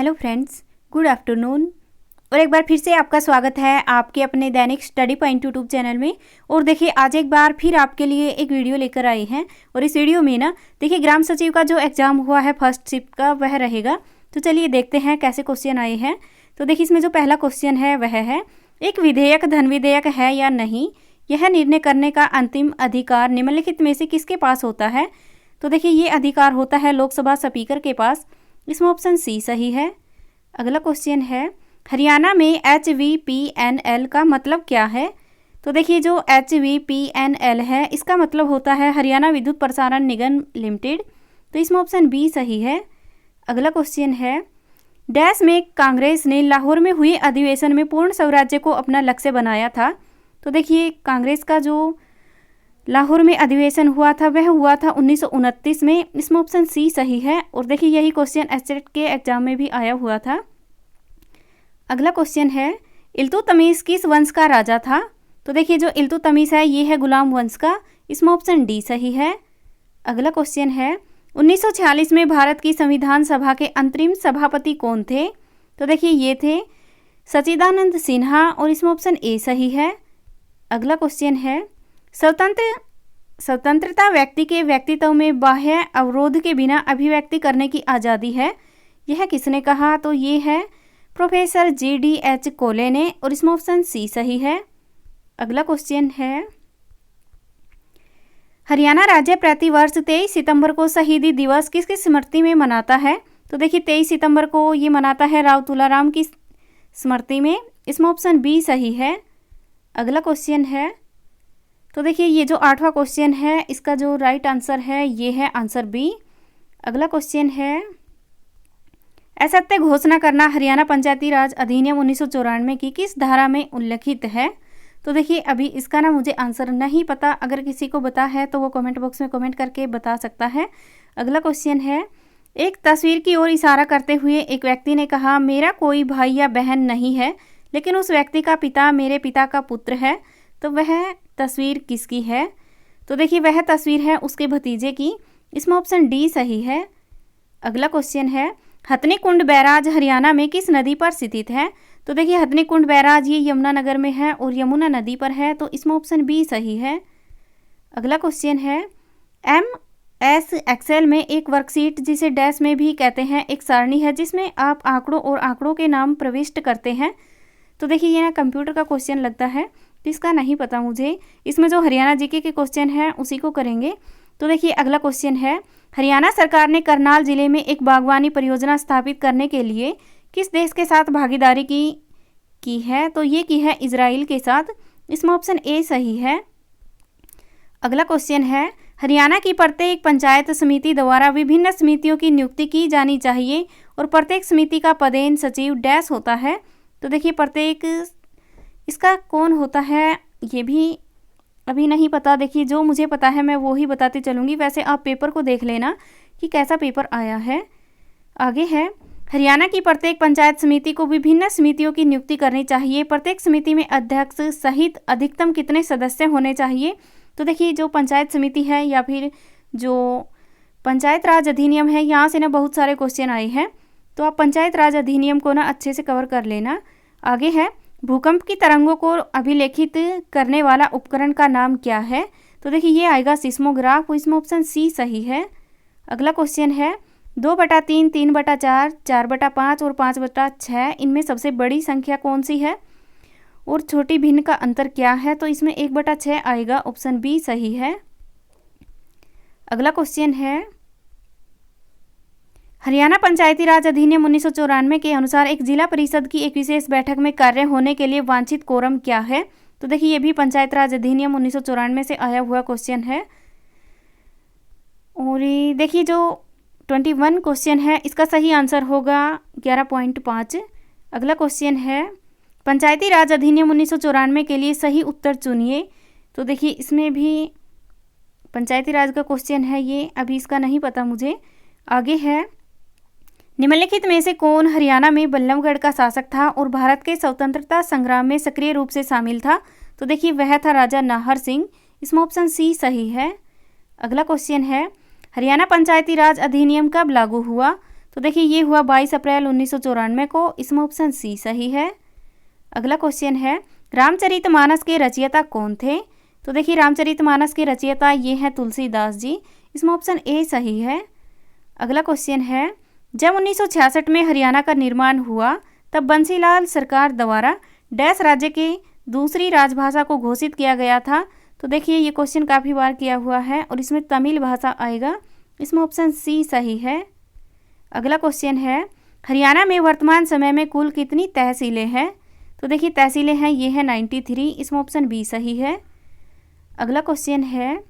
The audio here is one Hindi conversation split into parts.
Hello friends, good afternoon. और एक बार फिर से आपका स्वागत है आपके अपने दैनिक स्टडी पॉइंट यूट्यूब चैनल में। और देखिए आज एक बार फिर आपके लिए एक वीडियो लेकर आए हैं। और इस वीडियो में ना देखिए ग्राम सचिव का जो एग्ज़ाम हुआ है फर्स्ट शिफ्ट का वह रहेगा। तो चलिए देखते हैं कैसे क्वेश्चन आए हैं। तो देखिए इसमें जो पहला क्वेश्चन है वह है, एक विधेयक धन विधेयक है या नहीं, यह निर्णय करने का अंतिम अधिकार निम्नलिखित में से किसके पास होता है। तो देखिए ये अधिकार होता है लोकसभा स्पीकर के पास। इसमें ऑप्शन सी सही है। अगला क्वेश्चन है, हरियाणा में HVPNL का मतलब क्या है। तो देखिए जो HVPNL है इसका मतलब होता है हरियाणा विद्युत प्रसारण निगम लिमिटेड। तो इसमें ऑप्शन बी सही है। अगला क्वेश्चन है, डैश में कांग्रेस ने लाहौर में हुए अधिवेशन में पूर्ण स्वराज्य को अपना लक्ष्य बनाया था। तो देखिए कांग्रेस का जो लाहौर में अधिवेशन हुआ था वह हुआ था 1929 में। इसमें ऑप्शन सी सही है। और देखिए यही क्वेश्चन एसटेट के एग्जाम में भी आया हुआ था। अगला क्वेश्चन है, इल्तुतमिश किस वंश का राजा था। तो देखिए जो इल्तुतमिश है ये है गुलाम वंश का। इसमें ऑप्शन डी सही है। अगला क्वेश्चन है, 1946 में भारत की संविधान सभा के अंतरिम सभापति कौन थे। तो देखिए ये थे सच्चिदानंद सिन्हा। और इसमें ऑप्शन ए सही है। अगला क्वेश्चन है, स्वतंत्रता व्यक्ति के व्यक्तित्व में बाह्य अवरोध के बिना अभिव्यक्ति करने की आज़ादी है, यह किसने कहा। तो ये है प्रोफेसर GDH कोले ने। और इसमें ऑप्शन सी सही है। अगला क्वेश्चन है, हरियाणा राज्य प्रतिवर्ष 23 सितंबर को शहीदी दिवस किसकी स्मृति में मनाता है। तो देखिए 23 सितंबर को ये मनाता है राव तुलाराम की स्मृति में। इसमें ऑप्शन बी सही है। अगला क्वेश्चन है, तो देखिए ये जो 8वां क्वेश्चन है इसका जो राइट आंसर है ये है आंसर बी। अगला क्वेश्चन है, असत्य घोषणा करना हरियाणा पंचायती राज अधिनियम 1994 की किस धारा में उल्लिखित है। तो देखिए अभी इसका ना मुझे आंसर नहीं पता, अगर किसी को पता है तो वो कमेंट बॉक्स में कमेंट करके बता सकता है। अगला क्वेश्चन है, एक तस्वीर की ओर इशारा करते हुए एक व्यक्ति ने कहा, मेरा कोई भाई या बहन नहीं है लेकिन उस व्यक्ति का पिता मेरे पिता का पुत्र है। तो वह तस्वीर किसकी है। तो देखिए वह तस्वीर है उसके भतीजे की। इसमें ऑप्शन डी सही है। अगला क्वेश्चन है, हथनी कुंड बैराज हरियाणा में किस नदी पर स्थित है। तो देखिए हथनी कुंड बैराज ये यमुनानगर में है और यमुना नदी पर है। तो इसमें ऑप्शन बी सही है। अगला क्वेश्चन है, MS एक्सेल में एक वर्कशीट जिसे डैश में भी कहते हैं एक सारणी है जिसमें आप आंकड़ों और आंकड़ों के नाम प्रविष्ट करते हैं। तो देखिए ये ना कंप्यूटर का क्वेश्चन लगता है, इसका नहीं पता मुझे। इसमें जो हरियाणा जीके के क्वेश्चन है उसी को करेंगे। तो देखिए अगला क्वेश्चन है, हरियाणा सरकार ने करनाल जिले में एक बागवानी परियोजना स्थापित करने के लिए किस देश के साथ भागीदारी की है। तो ये की है इजराइल के साथ। इसमें ऑप्शन ए सही है। अगला क्वेश्चन है, हरियाणा की प्रत्येक पंचायत समिति द्वारा विभिन्न समितियों की नियुक्ति की जानी चाहिए और प्रत्येक समिति का पदेन सचिव डैश होता है। तो देखिए प्रत्येक इसका कौन होता है ये भी अभी नहीं पता। देखिए जो मुझे पता है मैं वो ही बताती चलूँगी। वैसे आप पेपर को देख लेना कि कैसा पेपर आया है। आगे है, हरियाणा की प्रत्येक पंचायत समिति को विभिन्न समितियों की नियुक्ति करनी चाहिए। प्रत्येक समिति में अध्यक्ष सहित अधिकतम कितने सदस्य होने चाहिए। तो देखिए जो पंचायत समिति है या फिर जो पंचायत राज अधिनियम है यहाँ से ना बहुत सारे क्वेश्चन आए हैं। तो आप पंचायत राज अधिनियम को ना अच्छे से कवर कर लेना। आगे है, भूकंप की तरंगों को अभिलेखित करने वाला उपकरण का नाम क्या है। तो देखिए ये आएगा सिस्मोग्राफ। इसमें ऑप्शन सी सही है। अगला क्वेश्चन है, 2/3, 3/4, 4/5 और 5/6 इनमें सबसे बड़ी संख्या कौन सी है और छोटी भिन्न का अंतर क्या है। तो इसमें 1/6 आएगा। ऑप्शन बी सही है। अगला क्वेश्चन है, हरियाणा पंचायती राज अधिनियम 1994 के अनुसार एक जिला परिषद की एक विशेष बैठक में कार्य होने के लिए वांछित कोरम क्या है। तो देखिए ये भी पंचायत राज अधिनियम 1994 से आया हुआ क्वेश्चन है। और देखिए जो 21 क्वेश्चन है इसका सही आंसर होगा 11.5। अगला क्वेश्चन है, पंचायती राज अधिनियम 1994 के लिए सही उत्तर चुनिए। तो देखिए इसमें भी पंचायती राज का क्वेश्चन है ये, अभी इसका नहीं पता मुझे। आगे है, निम्नलिखित में से कौन हरियाणा में बल्लभगढ़ का शासक था और भारत के स्वतंत्रता संग्राम में सक्रिय रूप से शामिल था। तो देखिए वह था राजा नाहर सिंह। इसमें ऑप्शन सी सही है। अगला क्वेश्चन है, हरियाणा पंचायती राज अधिनियम कब लागू हुआ। तो देखिए ये हुआ 22 अप्रैल 1994 को, इसमें ऑप्शन सी सही है। अगला क्वेश्चन है, रामचरितमानस के रचयिता कौन थे? तो देखिए रामचरितमानस के रचयिता ये हैं तुलसीदास जी, इसमें ऑप्शन ए सही है। अगला क्वेश्चन है, जब 1966 में हरियाणा का निर्माण हुआ तब बंसीलाल सरकार द्वारा डैश राज्य के दूसरी राजभाषा को घोषित किया गया था। तो देखिए ये क्वेश्चन काफ़ी बार किया हुआ है और इसमें तमिल भाषा आएगा, इसमें ऑप्शन सी सही है। अगला क्वेश्चन है, हरियाणा में वर्तमान समय में कुल कितनी तहसीलें हैं? तो देखिए तहसीलें हैं ये है 93, इसमें ऑप्शन बी सही है। अगला क्वेश्चन है,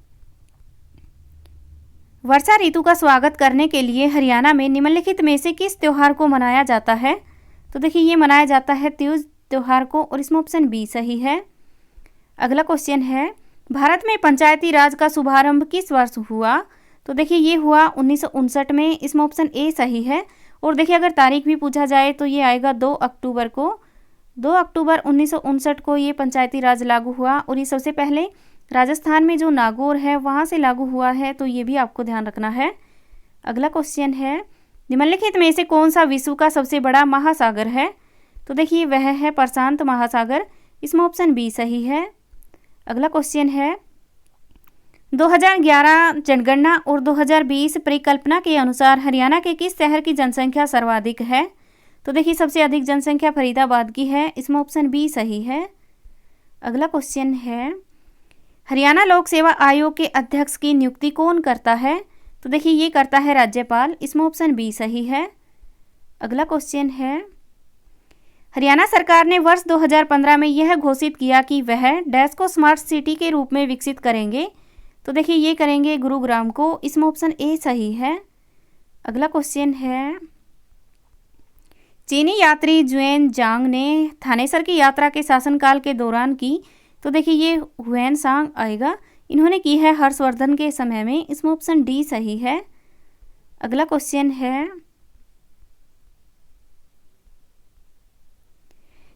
वर्षा ऋतु का स्वागत करने के लिए हरियाणा में निम्नलिखित में से किस त्योहार को मनाया जाता है? तो देखिए ये मनाया जाता है तीज त्योहार को और इसमें ऑप्शन बी सही है। अगला क्वेश्चन है, भारत में पंचायती राज का शुभारंभ किस वर्ष हुआ? तो देखिए ये हुआ 1959 में, इसमें ऑप्शन ए सही है। और देखिए अगर तारीख भी पूछा जाए तो ये आएगा 2 अक्टूबर को। 2 अक्टूबर 1959 को ये पंचायती राज लागू हुआ और ये सबसे पहले राजस्थान में जो नागौर है वहाँ से लागू हुआ है, तो ये भी आपको ध्यान रखना है। अगला क्वेश्चन है, निम्नलिखित में से कौन सा विश्व का सबसे बड़ा महासागर है? तो देखिए वह है प्रशांत महासागर, इसमें ऑप्शन बी सही है। अगला क्वेश्चन है, 2011 जनगणना और 2020 परिकल्पना के अनुसार हरियाणा के किस शहर की जनसंख्या सर्वाधिक है? तो देखिए सबसे अधिक जनसंख्या फरीदाबाद की है, इसमें ऑप्शन बी सही है। अगला क्वेश्चन है, हरियाणा लोक सेवा आयोग के अध्यक्ष की नियुक्ति कौन करता है? तो देखिए ये करता है राज्यपाल, इसमें ऑप्शन बी सही है। अगला क्वेश्चन है, हरियाणा सरकार ने वर्ष 2015 में यह घोषित किया कि वह डैश को स्मार्ट सिटी के रूप में विकसित करेंगे। तो देखिए ये करेंगे गुरुग्राम को, इसमें ऑप्शन ए सही है। अगला क्वेश्चन है, चीनी यात्री जुएन जांग ने थानेसर की यात्रा के शासनकाल के दौरान की। तो देखिए ये हुएन सांग आएगा, इन्होंने की है हर्षवर्धन के समय में, इसमें ऑप्शन डी सही है। अगला क्वेश्चन है,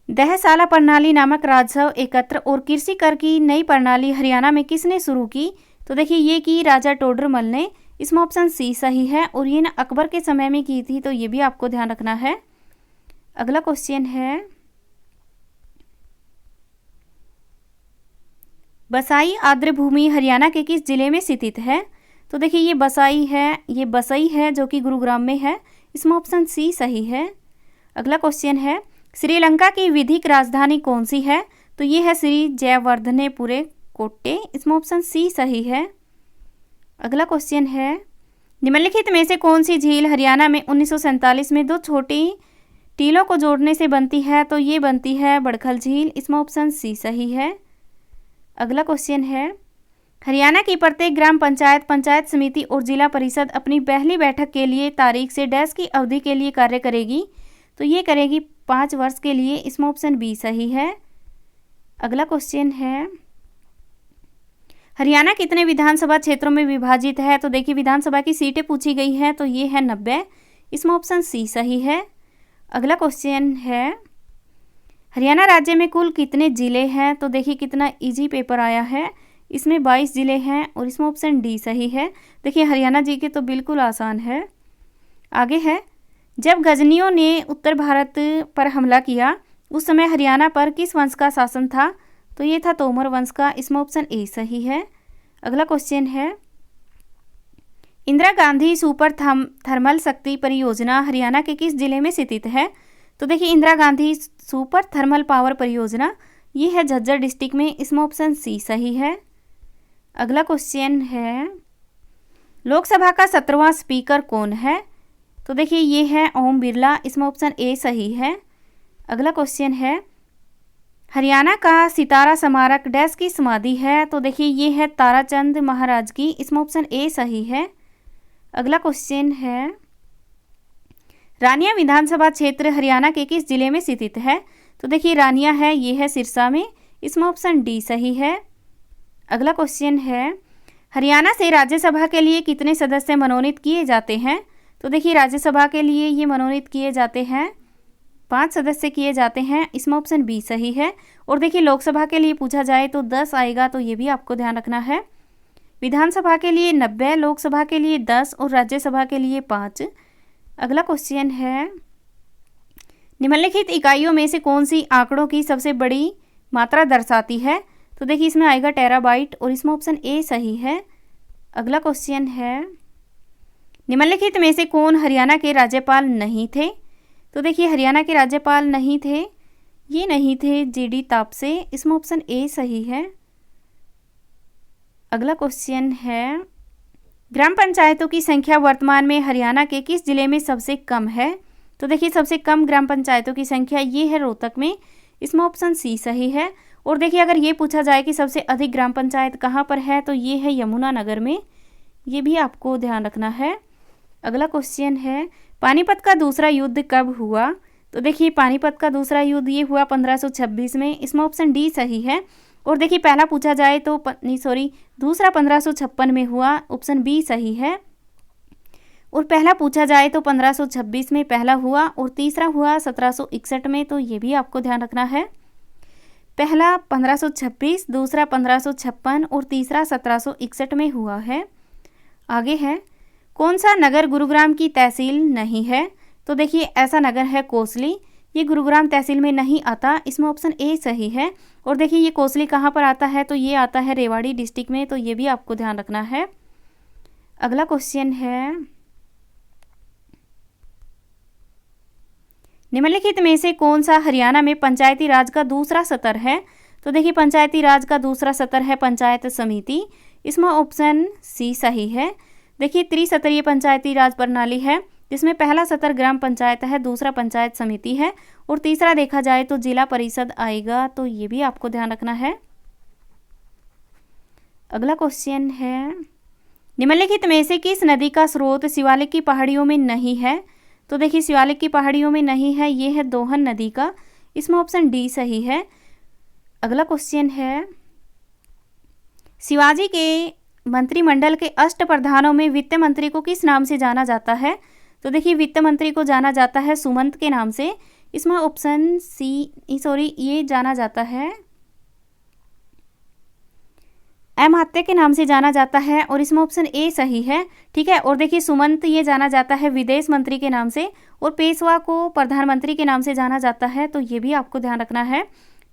दहसाला प्रणाली नामक राजस्व एकत्र और कृषि कर की नई प्रणाली हरियाणा में किसने शुरू की? तो देखिए ये की राजा टोडरमल ने, इसमें ऑप्शन सी सही है। और ये ना अकबर के समय में की थी, तो ये भी आपको ध्यान रखना है। अगला क्वेश्चन है, बसाई आर्द्र भूमि हरियाणा के किस जिले में स्थित है? तो देखिए ये बसई है जो कि गुरुग्राम में है, इसमें ऑप्शन सी सही है। अगला क्वेश्चन है, श्रीलंका की विधिक राजधानी कौन सी है? तो ये है श्री जयवर्धनेपुरे कोट्टे, इसमें ऑप्शन सी सही है। अगला क्वेश्चन है, निम्नलिखित में से कौन सी झील हरियाणा में 1947 में 2 छोटी टीलों को जोड़ने से बनती है? तो ये बनती है बड़खल झील, इसमें ऑप्शन सी सही है। अगला क्वेश्चन है, हरियाणा की प्रत्येक ग्राम पंचायत, पंचायत समिति और जिला परिषद अपनी पहली बैठक के लिए तारीख से डैश की अवधि के लिए कार्य करेगी। तो ये करेगी 5 वर्ष के लिए, इसमें ऑप्शन बी सही है। अगला क्वेश्चन है, हरियाणा कितने विधानसभा क्षेत्रों में विभाजित है? तो देखिए विधानसभा की सीटें पूछी गई हैं, तो ये है 90, इसमें ऑप्शन सी सही है। अगला क्वेश्चन है, हरियाणा राज्य में कुल कितने ज़िले हैं? तो देखिए कितना इजी पेपर आया है, इसमें 22 ज़िले हैं और इसमें ऑप्शन डी सही है। देखिए हरियाणा जी के तो बिल्कुल आसान है। आगे है, जब गजनियों ने उत्तर भारत पर हमला किया उस समय हरियाणा पर किस वंश का शासन था? तो ये था तोमर वंश का, इसमें ऑप्शन ए सही है। अगला क्वेश्चन है, इंदिरा गांधी सुपर थर्मल शक्ति परियोजना हरियाणा के किस जिले में स्थित है? तो देखिए Indira Gandhi super thermal power परियोजना ये है झज्जर डिस्ट्रिक्ट में, इसमें ऑप्शन सी सही है। अगला क्वेश्चन है, लोकसभा का 17वां स्पीकर कौन है? तो देखिए ये है ओम बिरला, इसमें ऑप्शन ए सही है। अगला क्वेश्चन है, हरियाणा का सितारा स्मारक डैश की समाधि है? तो देखिए ये है ताराचंद महाराज की, इसमें ऑप्शन ए सही है। अगला क्वेश्चन है, रानिया विधानसभा क्षेत्र हरियाणा के किस जिले में स्थित है? तो देखिए रानिया है ये है सिरसा में, इसमें ऑप्शन डी सही है। अगला क्वेश्चन है, हरियाणा से राज्यसभा के लिए कितने सदस्य मनोनीत किए जाते हैं? तो देखिए राज्यसभा के लिए ये मनोनीत किए जाते हैं 5 सदस्य किए जाते हैं, इसमें ऑप्शन बी सही है। और देखिए लोकसभा के लिए पूछा जाए तो 10 आएगा, तो ये भी आपको ध्यान रखना है। विधानसभा के लिए 90, लोकसभा के लिए 10 और राज्यसभा के लिए 5। अगला क्वेश्चन है, निम्नलिखित इकाइयों में से कौन सी आंकड़ों की सबसे बड़ी मात्रा दर्शाती है? तो देखिए इसमें आएगा टेराबाइट और इसमें ऑप्शन ए सही है। अगला क्वेश्चन है, निम्नलिखित में से कौन हरियाणा के राज्यपाल नहीं थे? तो देखिए हरियाणा के राज्यपाल नहीं थे, ये नहीं थे जीडी तापसे, इसमें ऑप्शन ए सही है। अगला क्वेश्चन है, ग्राम पंचायतों की संख्या वर्तमान में हरियाणा के किस जिले में सबसे कम है? तो देखिए सबसे कम ग्राम पंचायतों की संख्या ये है रोहतक में, इसमें ऑप्शन सी सही है। और देखिए अगर ये पूछा जाए कि सबसे अधिक ग्राम पंचायत कहाँ पर है, तो ये है यमुनानगर में, ये भी आपको ध्यान रखना है। अगला क्वेश्चन है, पानीपत का दूसरा युद्ध कब हुआ? तो देखिए पानीपत का दूसरा युद्ध ये हुआ 1526 में, इसमें ऑप्शन डी सही है। और देखिए पहला पूछा जाए तो दूसरा 1556 में हुआ, ऑप्शन बी सही है। और पहला पूछा जाए तो 1526 में पहला हुआ और तीसरा हुआ 1761 में, तो ये भी आपको ध्यान रखना है। पहला 1526, दूसरा 1556 और तीसरा 1761 में हुआ है। आगे है, कौन सा नगर गुरुग्राम की तहसील नहीं है? तो देखिए ऐसा नगर है कोसली, ये गुरुग्राम तहसील में नहीं आता, इसमें ऑप्शन ए सही है। और देखिए ये कोसली कहाँ पर आता है? तो ये आता है रेवाड़ी डिस्ट्रिक्ट में, तो ये भी आपको ध्यान रखना है। अगला क्वेश्चन है, निम्नलिखित में से कौन सा हरियाणा में पंचायती राज का दूसरा सतर है? तो देखिए पंचायती राज का दूसरा सतर है पंचायत समिति, इसमें ऑप्शन सी सही है। देखिए त्रिस्तरीय पंचायती राज प्रणाली है, जिसमें पहला सतर ग्राम पंचायत है, दूसरा पंचायत समिति है और तीसरा देखा जाए तो जिला परिषद आएगा, तो ये भी आपको ध्यान रखना है। अगला क्वेश्चन है, निम्नलिखित में से किस नदी का स्रोत शिवालिक की पहाड़ियों में नहीं है? तो देखिए शिवालिक की पहाड़ियों में नहीं है, ये है दोहन नदी का, इसमें ऑप्शन डी सही है। अगला क्वेश्चन है, शिवाजी के मंत्रिमंडल के अष्ट प्रधानों में वित्त मंत्री को किस नाम से जाना जाता है? तो देखिए वित्त मंत्री को जाना जाता है सुमंत के नाम से, इसमें ऑप्शन ये जाना जाता है अमात्य के नाम से जाना जाता है और इसमें ऑप्शन ए सही है। ठीक है, और देखिए सुमंत ये जाना जाता है विदेश मंत्री के नाम से और पेशवा को प्रधानमंत्री के नाम से जाना जाता है, तो ये भी आपको ध्यान रखना है।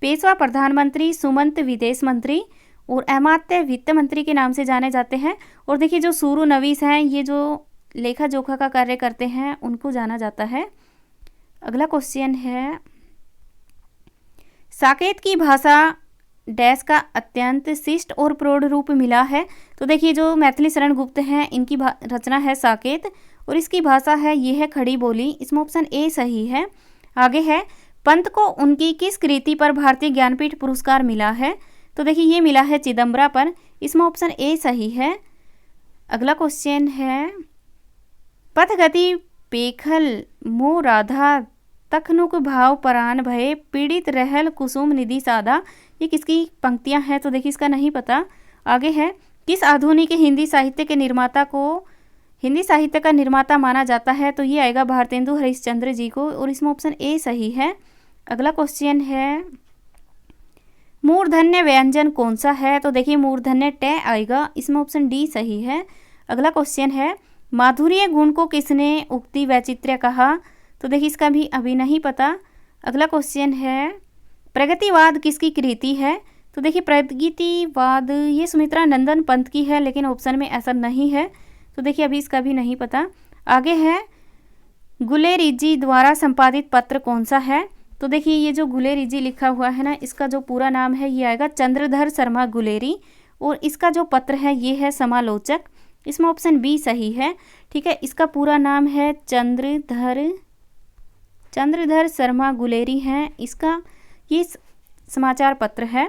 पेशवा प्रधानमंत्री, सुमंत विदेश मंत्री और अमात्य वित्त मंत्री के नाम से जाने जाते हैं। और देखिए जो सूरू नवीस हैं, ये जो लेखा जोखा का कार्य करते हैं, उनको जाना जाता है। अगला क्वेश्चन है, साकेत की भाषा डैश का अत्यंत शिष्ट और प्रौढ़ रूप मिला है? तो देखिए जो मैथिली शरण गुप्त हैं, इनकी रचना है साकेत और इसकी भाषा है ये है खड़ी बोली, इसमें ऑप्शन ए सही है। आगे है, पंत को उनकी किस कृति पर भारतीय ज्ञानपीठ पुरस्कार मिला है? तो देखिए ये मिला है चिदम्बरा पर, इसमें ऑप्शन ए सही है। अगला क्वेश्चन है, पथगति पेखल मो राधा तखनुक भाव परान भये पीड़ित रहल कुसुम निधि साधा, ये किसकी पंक्तियां हैं? तो देखिए इसका नहीं पता। आगे है, किस आधुनिक हिंदी साहित्य के निर्माता को हिंदी साहित्य का निर्माता माना जाता है? तो ये आएगा भारतेंदु हरिश्चंद्र जी को और इसमें ऑप्शन ए सही है। अगला क्वेश्चन है, मूर्धन्य व्यंजन कौन सा है? तो देखिए मूर्धन्य ट आएगा, इसमें ऑप्शन डी सही है। अगला क्वेश्चन है, माधुर्य गुण को किसने उक्ति वैचित्र्य कहा? तो देखिए इसका भी अभी नहीं पता। अगला क्वेश्चन है, प्रगतिवाद किसकी कृति है? तो देखिए प्रगतिवाद ये सुमित्रा नंदन पंत की है, लेकिन ऑप्शन में ऐसा नहीं है, तो देखिए अभी इसका भी नहीं पता। आगे है, गुलेरिजी द्वारा संपादित पत्र कौन सा है? तो देखिए ये जो गुलेरिजी लिखा हुआ है ना, इसका जो पूरा नाम है ये आएगा चंद्रधर शर्मा गुलेरी और इसका जो पत्र है ये है समालोचक, इसमें ऑप्शन बी सही है। ठीक है, इसका पूरा नाम है चंद्रधर शर्मा गुलेरी है, इसका ये समाचार पत्र है।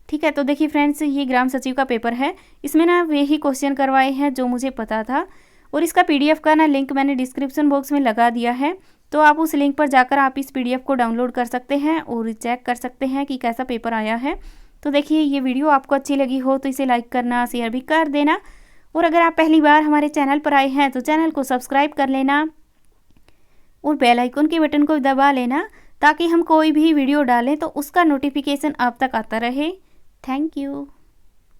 ठीक है, तो देखिए फ्रेंड्स ये ग्राम सचिव का पेपर है, इसमें ना वे ही क्वेश्चन करवाए हैं जो मुझे पता था और इसका पीडीएफ का ना लिंक मैंने डिस्क्रिप्शन बॉक्स में लगा दिया है, तो आप उस लिंक पर जाकर आप इस पीडीएफ को डाउनलोड कर सकते हैं और चेक कर सकते हैं कि कैसा पेपर आया है। तो देखिए ये वीडियो आपको अच्छी लगी हो तो इसे लाइक करना, शेयर भी कर देना और अगर आप पहली बार हमारे चैनल पर आए हैं तो चैनल को सब्सक्राइब कर लेना और बेल आइकन के बटन को दबा लेना ताकि हम कोई भी वीडियो डालें तो उसका नोटिफिकेशन आप तक आता रहे। Thank you.